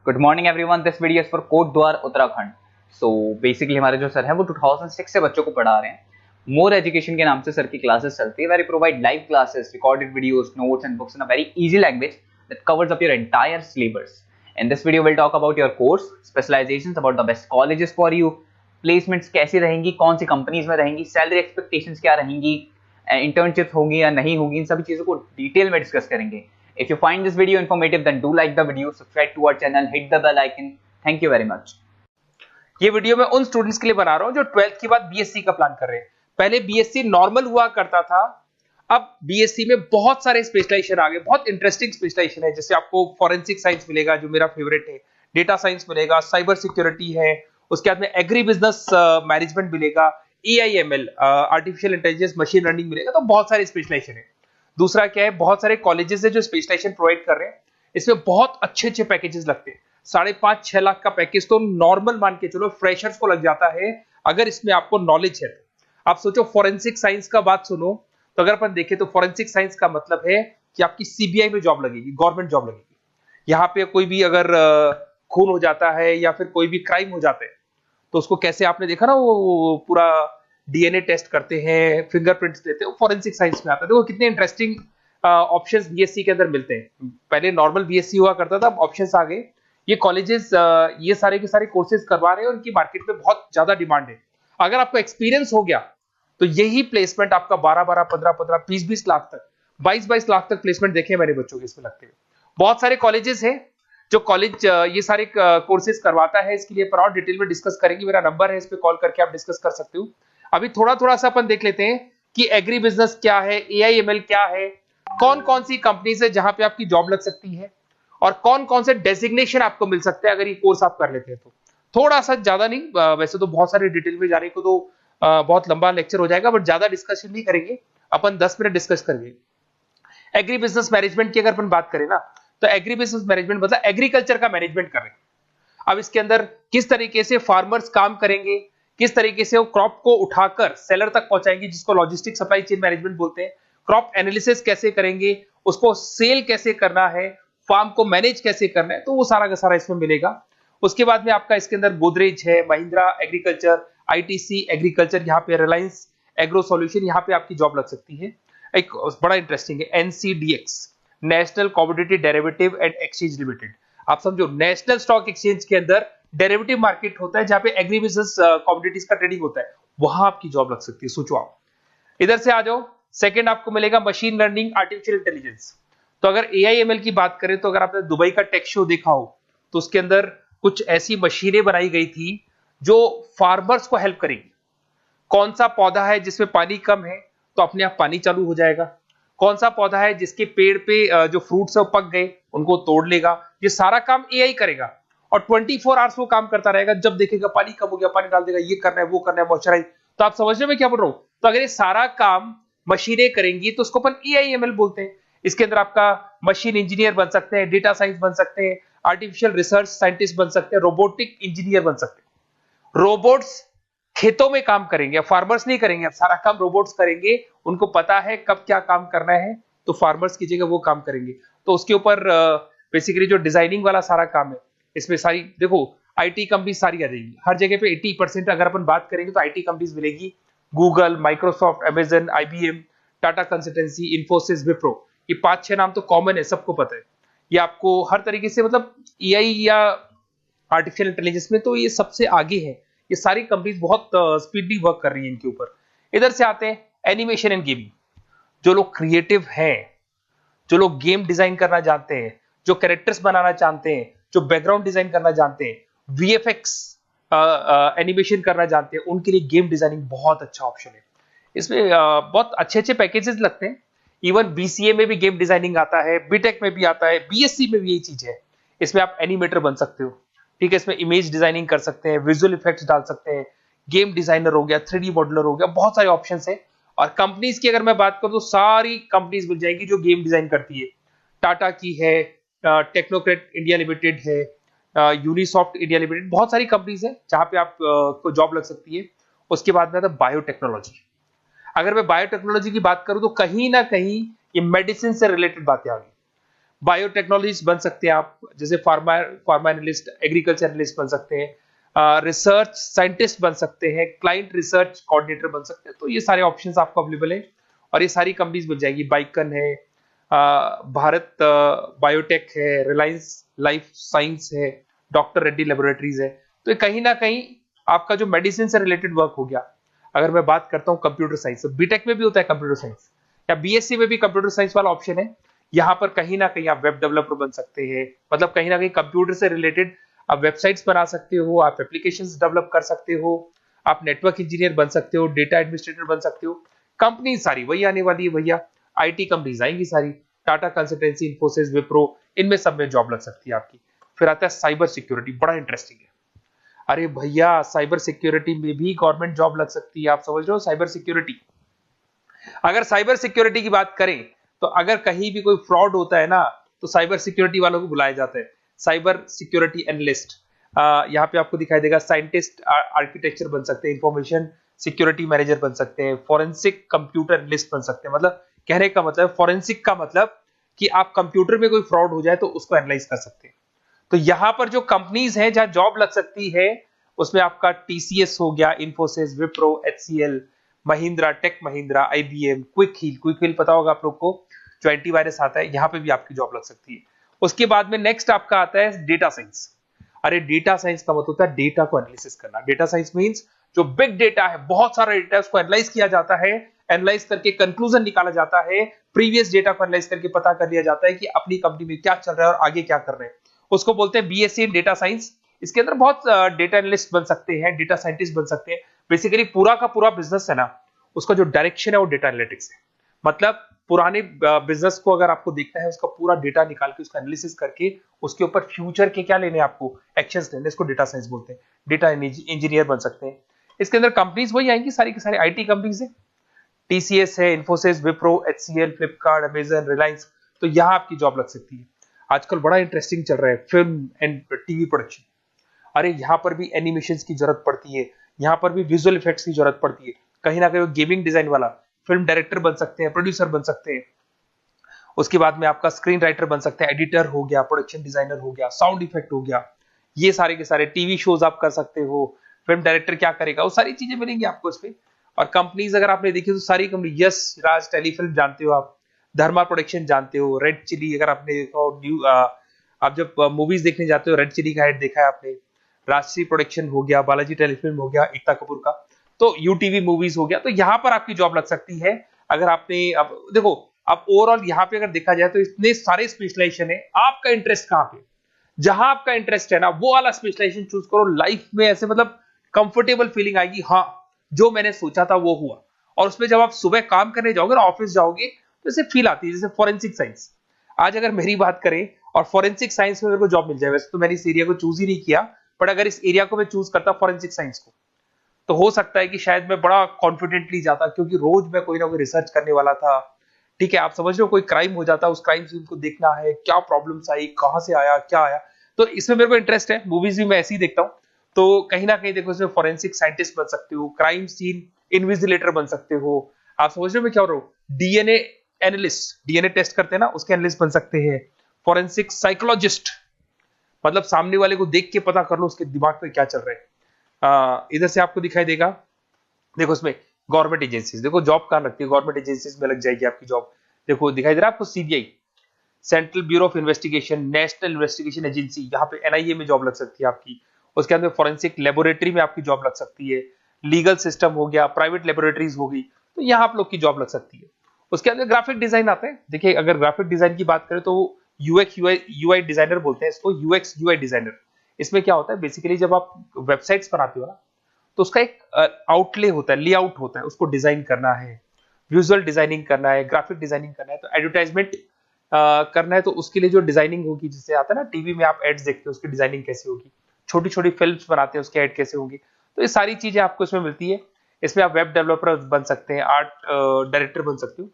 Good morning everyone, this video is for Kotdwar Uttarakhand. So basically हमारे जो sir हैं वो 2006 से बच्चों को पढ़ा रहे हैं। मोर एजुकेशन के नाम से सर की क्लासेस चलती है, very provide live classes, recorded videos, notes and books in a very easy language that covers up your entire syllabus. In this video will talk about your course, specialisations, about the best colleges for you, placements कैसी रहेंगी, कौन सी companies में रहेंगी, salary expectations क्या रहेंगी, internship होंगी या नहीं होगी, इन सभी चीजों को डिटेल में डिस्कस करेंगे। If you find this video informative, then do like the video, subscribe to our channel, hit the bell icon. Thank you very much. ये वीडियो मैं उन स्टूडेंट्स के लिए बना रहा हूं जो 12th के बाद बीएससी का प्लान कर रहे हैं। पहले बीएससी नॉर्मल हुआ करता था, अब बीएससी में बहुत सारे स्पेशलाइजेशन आ गए, बहुत इंटरेस्टिंग स्पेशलाइजेशन है। जैसे आपको फॉरेंसिक साइंस मिलेगा जो मेरा फेवरेट है, डेटा साइंस मिलेगा, साइबर सिक्योरिटी है, उसके बाद में एग्री बिजनेस मैनेजमेंट मिलेगा, AIML artificial intelligence machine learning मिलेगा। तो बहुत सारे स्पेशलाइजेशन है। दूसरा क्या है, बहुत सारे कॉलेजेस है जो स्पेशलाइजेशन प्रोवाइड कर रहे हैं। इसमें बहुत अच्छे अच्छे पैकेजेस लगते हैं। 5.5-6 लाख का पैकेज तो नॉर्मल मान के चलो फ्रेशर्स को लग जाता है, अगर इसमें आपको नॉलेज है तो। आप सोचो फॉरेंसिक साइंस का बात सुनो, तो अगर अपन देखें तो फॉरेंसिक साइंस का मतलब है कि आपकी सीबीआई में जॉब लगेगी, गवर्नमेंट जॉब लगेगी। यहाँ पे कोई भी अगर खून हो जाता है या फिर कोई भी क्राइम हो जाता है, तो उसको कैसे आपने देखा ना, वो पूरा डीएनए टेस्ट करते हैं, फिंगरप्रिंट्स लेते हैं, फॉरेंसिक साइंस में आता है। देखो कितने इंटरेस्टिंग ऑप्शंस बीएससी के अंदर मिलते हैं। पहले नॉर्मल बीएससी हुआ करता था, अब ऑप्शंस आ गए। ये कॉलेजेस ये सारे के सारे कोर्सेज करवा रहे हैं और उनकी मार्केट में बहुत ज्यादा डिमांड है। अगर आपको एक्सपीरियंस हो गया तो यही प्लेसमेंट आपका 12-12, 15-15, 20-20 लाख तक, 22-22 लाख तक प्लेसमेंट देखे मैंने बच्चों के इसमें लगते हुए। बहुत सारे कॉलेजेस हैं जो कॉलेज ये सारे कोर्सेज करवाता है। इसके लिए पर और डिटेल में डिस्कस करेंगे। मेरा नंबर है, इस पे कॉल करके आप डिस्कस कर सकते हो। अभी थोड़ा थोड़ा सा अपन देख लेते हैं कि एग्री बिजनेस क्या है, एआईएमएल क्या है, कौन कौन सी कंपनीज है जहां पे आपकी जॉब लग सकती है, और कौन कौन से डेजिग्नेशन आपको मिल सकते हैं अगर ये कोर्स आप कर लेते हैं तो। थोड़ा सा, ज्यादा नहीं, वैसे तो बहुत सारे डिटेल में जाने को तो बहुत लंबा लेक्चर हो जाएगा, बट ज्यादा डिस्कशन नहीं करेंगे अपन, 10 मिनट डिस्कस करेंगे। एग्री बिजनेस मैनेजमेंट की अगर अपन बात करें ना, तो एग्री बिजनेस मैनेजमेंट मतलब एग्रीकल्चर का मैनेजमेंट कर रहे हैं। अब इसके अंदर किस तरीके से फार्मर्स काम करेंगे, किस तरीके से वो क्रॉप को उठाकर सेलर तक पहुंचाएंगे, जिसको लॉजिस्टिक सप्लाई चेन मैनेजमेंट बोलते हैं। क्रॉप एनालिसिस कैसे करेंगे, उसको सेल कैसे करना है, फार्म को मैनेज कैसे करना है, तो वो सारा का सारा इसमें मिलेगा। उसके बाद में आपका इसके अंदर गोदरेज है, महिंद्रा एग्रीकल्चर, आईटीसी एग्रीकल्चर, यहाँ पे रिलायंस एग्रो सॉल्यूशन, यहाँ पे आपकी जॉब लग सकती है। एक बड़ा इंटरेस्टिंग है NCDEX, national commodity derivative and exchange limited. आप समझो, नेशनल स्टॉक एक्सचेंज के अंदर डेरिवेटिव मार्केट होता है जहां पे एग्री बिजनेस कमोडिटीज का ट्रेडिंग होता है, वहां आपकी जॉब लग सकती है। सोचो आप, इधर से आ जाओ। सेकंड आपको मिलेगा मशीन लर्निंग, आर्टिफिशियल इंटेलिजेंस। तो अगर एआईएमएल की बात करें, तो अगर आपने दुबई का टेक शो देखा हो, तो उसके अंदर कुछ ऐसी मशीनें बनाई गई थी जो फार्मर्स को हेल्प करेंगी। कौन सा पौधा है जिसमें पानी कम है, तो अपने आप पानी चालू हो जाएगा। कौन सा पौधा है जिसके पेड़ पे जो फ्रूट्स है वो पक गए, उनको तोड़ लेगा। ये सारा काम एआई करेगा और 24 आवर्स वो काम करता रहेगा। जब देखेगा पानी कम हो गया, पानी डाल देगा, ये करना है, वो करना है, मॉइस्चराइज। तो आप समझ रहे हो मैं क्या बोल रहा हूं? तो अगर ये सारा काम मशीनें करेंगी तो उसको अपन एआईएमएल बोलते हैं। इसके अंदर आपका मशीन इंजीनियर बन सकते हैं, डेटा साइंस बन सकते हैं, आर्टिफिशियल रिसर्च साइंटिस्ट बन सकते हैं, रोबोटिक इंजीनियर बन सकते हैं। रोबोट्स खेतों में काम करेंगे, फार्मर्स नहीं करेंगे, अब सारा काम रोबोट्स करेंगे। उनको पता है कब क्या काम करना है, तो फार्मर्स की जगह वो काम करेंगे। तो उसके ऊपर बेसिकली जो डिजाइनिंग वाला सारा काम है, इसमें सारी देखो आईटी कंपनी सारी आ जाएगी। हर जगह पे 80% अगर अपन बात करेंगे तो आईटी कंपनीज मिलेगी। Google, Microsoft, Amazon, IBM, Tata consultancy, Infosys, Wipro, ये 5-6 नाम तो कॉमन है, सबको पता है। ये आपको हर तरीके से, मतलब एआई या आर्टिफिशियल इंटेलिजेंस में तो ये सबसे आगे है। ये सारी कंपनीज बहुत स्पीडली वर्क कर रही है इनके ऊपर। इधर से आते हैं एनिमेशन एंड गेमिंग। जो लोग क्रिएटिव हैं, जो लोग गेम डिजाइन करना जानते हैं, जो कैरेक्टर्स बनाना चाहते हैं, जो बैकग्राउंड डिजाइन करना जानते हैं, वीएफएक्स एनिमेशन करना जानते हैं, उनके लिए गेम डिजाइनिंग बहुत अच्छा ऑप्शन है। इसमें बहुत अच्छे अच्छे पैकेजेस लगते हैं। इवन बीसीए में भी गेम डिजाइनिंग आता है, बीटेक में भी आता है, बीएससी में भी यही चीज है। इसमें आप एनिमेटर बन सकते हो, ठीक है। इसमें इमेज डिजाइनिंग कर सकते हैं, विजुअल इफेक्ट्स डाल सकते हैं, गेम डिजाइनर हो गया, 3D मॉडलर हो गया, बहुत सारे ऑप्शंस हैं। और कंपनीज की अगर मैं बात करूं तो सारी कंपनीज मिल जाएंगी जो गेम डिजाइन करती है। टाटा की है, टेक्नोक्रेट इंडिया लिमिटेड है, यूनिसॉफ्ट इंडिया लिमिटेड, बहुत सारी कंपनीज है जहां पे आप को जॉब लग सकती है। उसके बाद में आता है बायोटेक्नोलॉजी। अगर मैं बायोटेक्नोलॉजी की बात करूं तो कहीं ना कहीं ये मेडिसिन से रिलेटेड बातें आ गई। बायोटेक्नोलॉजिस्ट बन सकते हैं आप, जैसे फार्मा एनालिस्ट, एग्रीकल्चर एनालिस्ट बन सकते हैं, रिसर्च साइंटिस्ट बन सकते हैं, क्लाइंट रिसर्च कोऑर्डिनेटर बन सकते हैं। तो ये सारे ऑप्शंस आपको अवेलेबल है और ये सारी कंपनीज मिल जाएगी। बाइकन है, भारत बायोटेक है, रिलायंस लाइफ साइंस है, डॉक्टर रेड्डी लेबोरेटरीज है। तो ये कहीं ना कहीं आपका जो मेडिसिन से रिलेटेड वर्क हो गया। अगर मैं बात करता हूँ कंप्यूटर साइंस, बीटेक में भी होता है कंप्यूटर साइंस, या बीएससी में भी कंप्यूटर साइंस वाला ऑप्शन है। यहाँ पर कहीं ना कहीं आप वेब डेवलपर बन सकते हैं, मतलब कहीं ना कहीं कंप्यूटर से रिलेटेड आप वेबसाइट्स बना सकते हो, आप एप्लीकेशंस डेवलप कर सकते हो, आप नेटवर्क इंजीनियर बन सकते हो, डेटा एडमिनिस्ट्रेटर बन सकते हो। कंपनी सारी वही आने वाली है भैया, आईटी कंपनीज आएंगी सारी, टाटा कंसल्टेंसी, इन्फोसिस, विप्रो, इनमें सब में जॉब लग सकती है आपकी। फिर आता है साइबर सिक्योरिटी, बड़ा इंटरेस्टिंग है। अरे भैया साइबर सिक्योरिटी में भी गवर्नमेंट जॉब लग सकती है। आप समझ रहे हो साइबर सिक्योरिटी? अगर साइबर सिक्योरिटी की बात करें तो अगर कहीं भी कोई फ्रॉड होता है ना, तो साइबर सिक्योरिटी वालों को बुलाया जाता है साइबर सिक्योरिटी एनालिस्ट। यहाँ पे आपको दिखाई देगा साइंटिस्ट, आर्किटेक्चर बन सकते हैं, इंफॉर्मेशन सिक्योरिटी मैनेजर बन सकते हैं, फॉरेंसिक कंप्यूटर एनालिस्ट बन सकते हैं। मतलब कहने का मतलब, फॉरेंसिक का मतलब कि आप कंप्यूटर में कोई फ्रॉड हो जाए तो उसको एनालाइज कर सकते हैं। तो यहां पर जो कंपनीज हैं जहां जॉब लग सकती है, उसमें आपका टीसीएस हो गया, इन्फोसिस, विप्रो, एचसीएल, महिंद्रा, टेक महिंद्रा, आईबीएम, क्विक हील पता होगा आप लोग को, जो एंटीवायरस आता है, यहां पे भी आपकी जॉब लग सकती है। उसके बाद में नेक्स्ट आपका आता है डेटा साइंस। अरे डेटा साइंस का मतलब होता है डेटा को एनालिसिस करना। डेटा साइंस मींस जो बिग डेटा है, बहुत सारा डेटा है, उसको एनालाइज किया जाता है, एनालाइज करके कंक्लूजन निकाला जाता है, प्रीवियस डेटा को एनालाइज करके पता कर लिया जाता है कि अपनी कंपनी में क्या चल रहा है और आगे क्या कर रहे हैं। उसको बोलते हैं बीएससी इन डेटा साइंस। इसके अंदर बहुत डेटा एनालिस्ट बन सकते हैं, डेटा साइंटिस्ट बन सकते हैं। बेसिकली पूरा का पूरा बिजनेस है ना, उसका जो डायरेक्शन है वो डेटा एनालिटिक्स है। मतलब पुराने बिजनेस को अगर आपको देखना है, उसका पूरा डेटा निकाल के उसका एनालिसिस करके उसके ऊपर फ्यूचर के क्या लेने हैं आपको, एक्शंस लेने, इसको डेटा साइंस बोलते हैं। डेटा इंजीनियर बन सकते हैं। इसके अंदर कंपनीज वही आएंगी, सारी की सारी आईटी कंपनीज है, टीसीएस है, इन्फोसिस, विप्रो, एचसीएल, फ्लिपकार्ट, अमेजन, रिलायंस। तो यहां आपकी जॉब लग सकती है। आजकल बड़ा इंटरेस्टिंग चल रहा है फिल्म एंड टीवी प्रोडक्शन। अरे यहाँ पर भी एनिमेशन की जरूरत पड़ती है, यहाँ पर भी विजुअल इफेक्ट्स की जरूरत पड़ती है। कहीं ना कहीं गेमिंग डिजाइन वाला फिल्म डायरेक्टर बन सकते हैं, प्रोड्यूसर बन सकते हैं। उसके बाद में आपका स्क्रीन राइटर बन सकते हैं, एडिटर हो गया, प्रोडक्शन डिजाइनर हो गया, साउंड इफेक्ट हो गया। ये सारे के सारे टीवी शोज आप कर सकते हो। फिल्म डायरेक्टर क्या करेगा, वो सारी चीजें मिलेंगी आपको इसमें। और कंपनीज अगर आपने देखी तो सारी कंपनी, यस राज टेलीफिल्म जानते हो आप, धर्मा प्रोडक्शन जानते हो, रेड चिली अगर आपने देखा हो, आप जब मूवीज देखने जाते हो रेड चिली का एड देखा है आपने, राजश्री प्रोडक्शन हो गया, बालाजी टेलीफिल्म हो गया, एकता कपूर का, तो यूटीवी मूवीज हो गया। तो यहां पर आपकी जॉब लग सकती है। अगर आपने, अब देखो, अब ओवरऑल यहां पे अगर देखा जाए तो इतने सारे स्पेशलाइजेशन है, आपका इंटरेस्ट कहां पे, जहां आपका इंटरेस्ट है ना, वो वाला स्पेशलाइजेशन चूज करो। लाइफ में ऐसे मतलब कंफर्टेबल फीलिंग आएगी, हाँ जो मैंने सोचा था वो हुआ। और उसमें जब आप सुबह काम करने जाओगे ना, ऑफिस जाओगे, तो ऐसे फील आती है। जैसे फॉरेंसिक साइंस, आज अगर मेरी बात करें और फॉरेंसिक साइंस में मेरे को जॉब मिल जाए, वैसे तो मैंने इस एरिया को चूज ही नहीं किया, बट अगर इस एरिया को मैं चूज करता फॉरेंसिक साइंस को, तो हो सकता है कि शायद मैं बड़ा कॉन्फिडेंटली जाता, क्योंकि रोज मैं कोई ना कोई रिसर्च करने वाला था। ठीक है, आप समझ रहे हो, कोई क्राइम हो जाता, उस क्राइम सीन को देखना है, क्या प्रॉब्लम्स आई, कहां से आया, क्या आया। तो इसमें मेरे को इंटरेस्ट है, मूवीज भी मैं ऐसे ही देखता हूँ। तो कहीं ना कहीं देखो, इसमें फॉरेंसिक साइंटिस्ट बन सकते हो, क्राइम सीन इन्विजिलेटर बन सकते हो। आप समझ रहे हो मैं क्या हो रहा हूँ, डीएनए एनालिस्ट, डीएनए टेस्ट करते हैं ना, उसके एनालिस्ट बन सकते हैं। फॉरेंसिक साइकोलॉजिस्ट, मतलब सामने वाले को देख के पता कर लो उसके दिमाग में क्या चल रहा है। इधर से आपको दिखाई देगा, देखो इसमें गवर्नमेंट एजेंसीज, देखो जॉब कहां लगती है, गवर्नमेंट एजेंसीज में लग जाएगी आपकी जॉब। देखो दिखाई दे रहा है आपको, CBI, central bureau of investigation, national investigation agency, यहाँ पे एनआईए में जॉब लग सकती है आपकी। उसके अंदर फॉरेंसिक लेबोरेटरी में आपकी जॉब लग सकती है। लीगल सिस्टम हो गया, प्राइवेट लेबोरेटरीज हो गई, तो यहाँ आप लोग की जॉब लग सकती है। उसके अंदर ग्राफिक डिजाइन आते हैं। देखिए अगर ग्राफिक डिजाइन की बात करें तो यूएक्स यूआई डिजाइनर बोलते हैं इसको, यूएक्स यूआई डिजाइनर। इसमें क्या होता है, बेसिकली जब आप वेबसाइट्स बनाते हो ना, तो उसका एक आउटले होता है, लेआउट होता है, उसको डिजाइन करना है, विजुअल डिजाइनिंग करना है, ग्राफिक डिजाइनिंग करना है, तो एडवर्टाइजमेंट करना है, तो उसके लिए जो डिजाइनिंग होगी, जिससे आता है ना टीवी में आप एड्स देखते हो, उसकी डिजाइनिंग कैसे होगी, छोटी छोटी फिल्म्स बनाते हैं उसके एड कैसे होंगे, तो ये सारी चीजें आपको इसमें मिलती है। इसमें आप वेब डेवलपर बन सकते हैं, आर्ट डायरेक्टर बन सकते हो।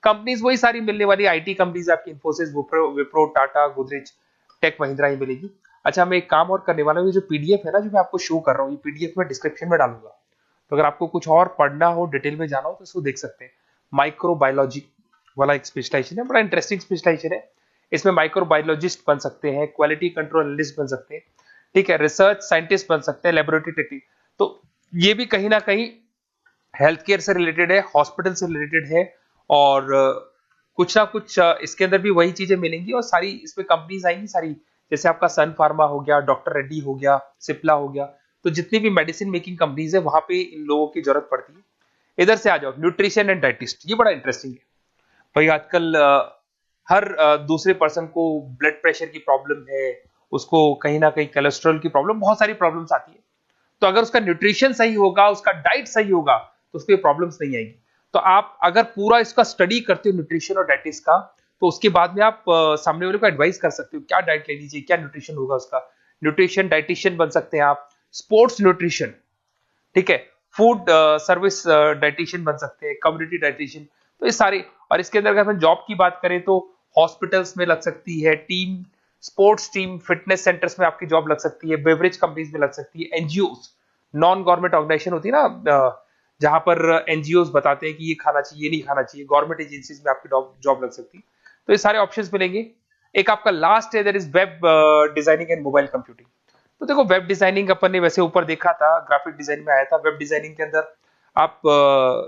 कंपनीज वही सारी मिलने वाली आईटी कंपनीज आपकी, इन्फोसिस, विप्रो, टाटा, गोदरेज, टेक महिंद्रा ही मिलेगी। अच्छा, मैं एक काम और करने वाला हूँ, ये जो पीडीएफ है ना जो मैं आपको शो कर रहा हूँ, ये पीडीएफ में डिस्क्रिप्शन में डालूंगा, तो अगर आपको कुछ और पढ़ना हो, डिटेल में जाना हो, तो इसको देख सकते हैं। माइक्रोबायोलॉजी वाला एक स्पेशलाइजेशन है, बड़ा इंटरेस्टिंग स्पेशलाइजेशन है। इसमें माइक्रोबायोलॉजिस्ट बन सकते हैं, क्वालिटी कंट्रोल एनालिस्ट बन सकते हैं, ठीक है, रिसर्च साइंटिस्ट बन सकते हैं, लेबोरेटरी टेक्निक। तो ये भी कहीं ना कहीं हेल्थ केयर से रिलेटेड है, हॉस्पिटल से रिलेटेड है, और कुछ ना कुछ इसके अंदर भी वही चीजें मिलेंगी, और सारी इसमें कंपनीज आएंगी सारी, जैसे आपका सन फार्मा हो गया, डॉक्टर रेड्डी हो गया, सिप्ला हो गया। तो जितनी भी मेडिसिन मेकिंग कंपनीज है वहां पे इन लोगों की जरूरत पड़ती है। इधर से आ जाओ, न्यूट्रिशन एंड डाइटिस्ट, ये बड़ा इंटरेस्टिंग है भाई। आजकल हर दूसरे पर्सन को ब्लड प्रेशर की प्रॉब्लम है, उसको कहीं ना कहीं कोलेस्ट्रॉल की प्रॉब्लम, बहुत सारी प्रॉब्लम्स आती है। तो अगर उसका न्यूट्रिशन सही होगा, उसका डाइट सही होगा, तो उसको प्रॉब्लम्स नहीं आएगी। तो आप अगर पूरा इसका स्टडी करते हो न्यूट्रिशन और डाइटिस का, तो उसके बाद में आप सामने वाले को एडवाइस कर सकते हो क्या डाइट लेनी चाहिए, क्या न्यूट्रिशन होगा उसका। न्यूट्रिशन डाइटिशियन बन सकते हैं आप, स्पोर्ट्स न्यूट्रिशन, ठीक है, फूड सर्विस डाइटिशियन बन सकते हैं, कम्युनिटी डाइटिशियन। तो ये सारे, और इसके अंदर अगर हम जॉब की बात करें तो हॉस्पिटल्स में लग सकती है, team sports team fitness centres में आपकी जॉब लग सकती है, बेवरेज कंपनीज में लग सकती है, एनजीओस नॉन गवर्नमेंट ऑर्गेनाइजेशन होती है ना, जहां पर एनजीओस बताते हैं कि ये खाना चाहिए, ये नहीं खाना चाहिए, गवर्नमेंट एजेंसीज में आपकी जॉब लग सकती है। तो ये सारे ऑप्शंस मिलेंगे। एक आपका लास्ट है, that is web designing and mobile computing. तो देखो, वेब डिजाइनिंग अपन ने वैसे ऊपर देखा था, ग्राफिक डिजाइन में आया था। वेब डिजाइनिंग के अंदर आप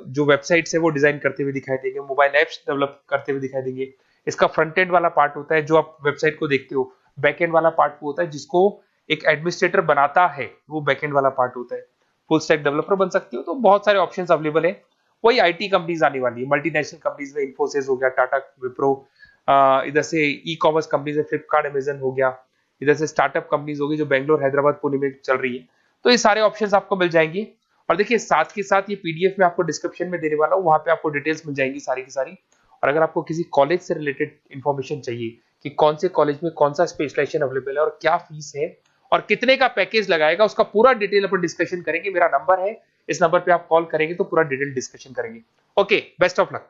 जो वेबसाइट्स है वो डिजाइन करते हुए दिखाई देंगे, मोबाइल एप्स डेवलप करते हुए दिखाई देंगे। इसका फ्रंट एंड वाला पार्ट होता है जो आप वेबसाइट को देखते हो, बैक एंड वाला पार्ट वो होता है जिसको एक एडमिनिस्ट्रेटर बनाता है, वो बैक एंड वाला पार्ट होता है। फुल स्टैक डेवलपर बन सकते हो। तो बहुत सारे ऑप्शंस अवेलेबल है। वही आईटी कंपनीज आने वाली है, मल्टीनेशनल कंपनीज में इन्फोसिस हो गया, टाटा, विप्रो, इधर से ई कॉमर्स कंपनीज में फ्लिपकार्ट, अमेजन हो गया, इधर से स्टार्टअप कंपनीज होगी जो बेंगलोर, हैदराबाद, पुणे में चल रही है। तो ये सारे ऑप्शंस आपको मिल जाएंगे। और देखिए, साथ के साथ ये पीडीएफ में आपको डिस्क्रिप्शन में देने वाला हूँ, वहां पे आपको डिटेल्स मिल जाएंगी सारी की सारी। और अगर आपको किसी कॉलेज से रिलेटेड इन्फॉर्मेशन चाहिए कि कौन से कॉलेज में कौन सा स्पेशलाइजेशन अवेलेबल है और क्या फीस है और कितने का पैकेज लगाएगा, उसका पूरा डिटेल अपन डिस्कशन करेंगे। मेरा नंबर है, इस नंबर पे आप कॉल करेंगे तो पूरा डिटेल डिस्कशन करेंगे। Okay, best of luck.